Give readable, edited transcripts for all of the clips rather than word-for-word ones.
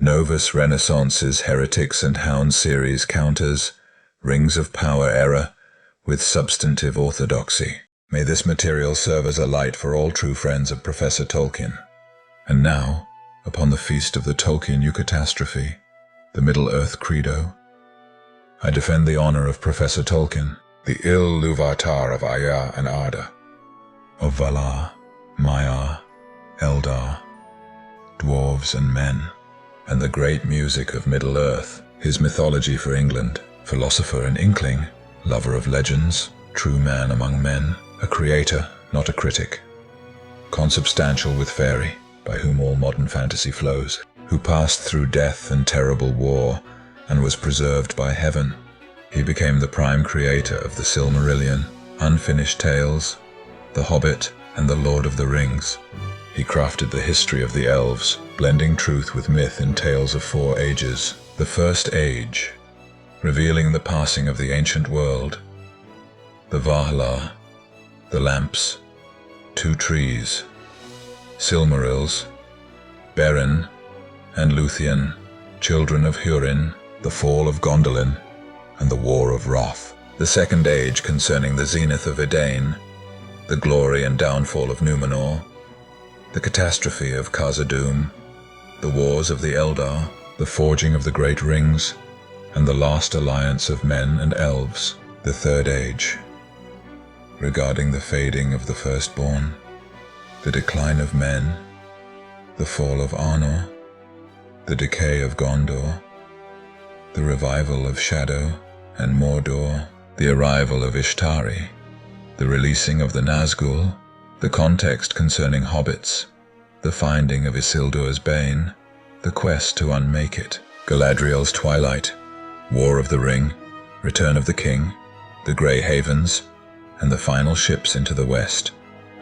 Novus Renaissance's Heretics and Hounds series counters Rings of Power era with substantive orthodoxy. May this material serve as a light for all true friends of Professor Tolkien. And now, upon the Feast of the Tolkien Eucatastrophe, the Middle Earth Credo, I defend the honor of Professor Tolkien, the LOTR of Aya and Arda, of Valar, Mair, Eldar, Dwarves and men, and the great music of Middle Earth, his mythology for England, philosopher and inkling, lover of legends, true man among men, a creator, not a critic, consubstantial with Faery, by whom all modern fantasy flows, who passed through death and terrible war, and was preserved by heaven. He became the prime creator of the Silmarillion, unfinished tales, the Hobbit, and the Lord of the Rings. He crafted the history of the elves, blending truth with myth in tales of 4 ages. The first age, revealing the passing of the ancient world, the Valar, the lamps, 2 trees, Silmarils, Beren, and Luthien, children of Húrin, the fall of Gondolin, and the War of Wrath. The second age concerning the zenith of Edain, the glory and downfall of Númenor, the catastrophe of Khazad-dûm, the wars of the Eldar, the forging of the Great Rings, and the last alliance of men and elves. The third age, regarding the fading of the firstborn, the decline of men, the fall of Arnor, the decay of Gondor, the revival of Shadow and Mordor, the arrival of Ishtari, the releasing of the Nazgûl, the context concerning hobbits, the finding of Isildur's bane, the quest to unmake it, Galadriel's twilight, War of the Ring, Return of the King, the Grey Havens, and the final ships into the West.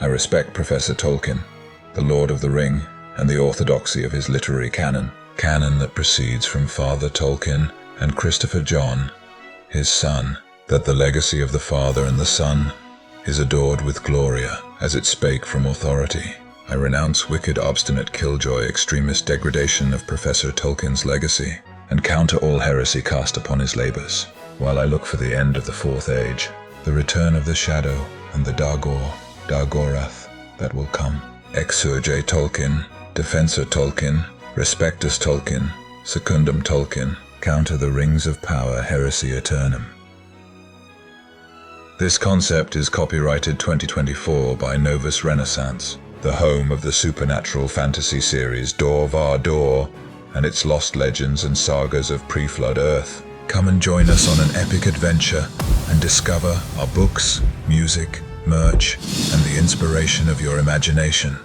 I respect Professor Tolkien, the Lord of the Ring, and the orthodoxy of his literary canon that proceeds from Father Tolkien and Christopher John, his son, that the legacy of the Father and the Son is adored with gloria, as it spake from authority. I renounce wicked, obstinate, killjoy, extremist degradation of Professor Tolkien's legacy, and counter all heresy cast upon his labors, while I look for the end of the fourth age, the return of the Shadow and the Dagorath that will come. Exsurge Tolkien, Defensor Tolkien, Respectus Tolkien, Secundum Tolkien, counter the Rings of Power heresy aeternum. This concept is copyrighted 2024 by Novus Renaissance, the home of the supernatural fantasy series Vahdor and its lost legends and sagas of pre-flood Earth. Come and join us on an epic adventure and discover our books, music, merch, and the inspiration of your imagination.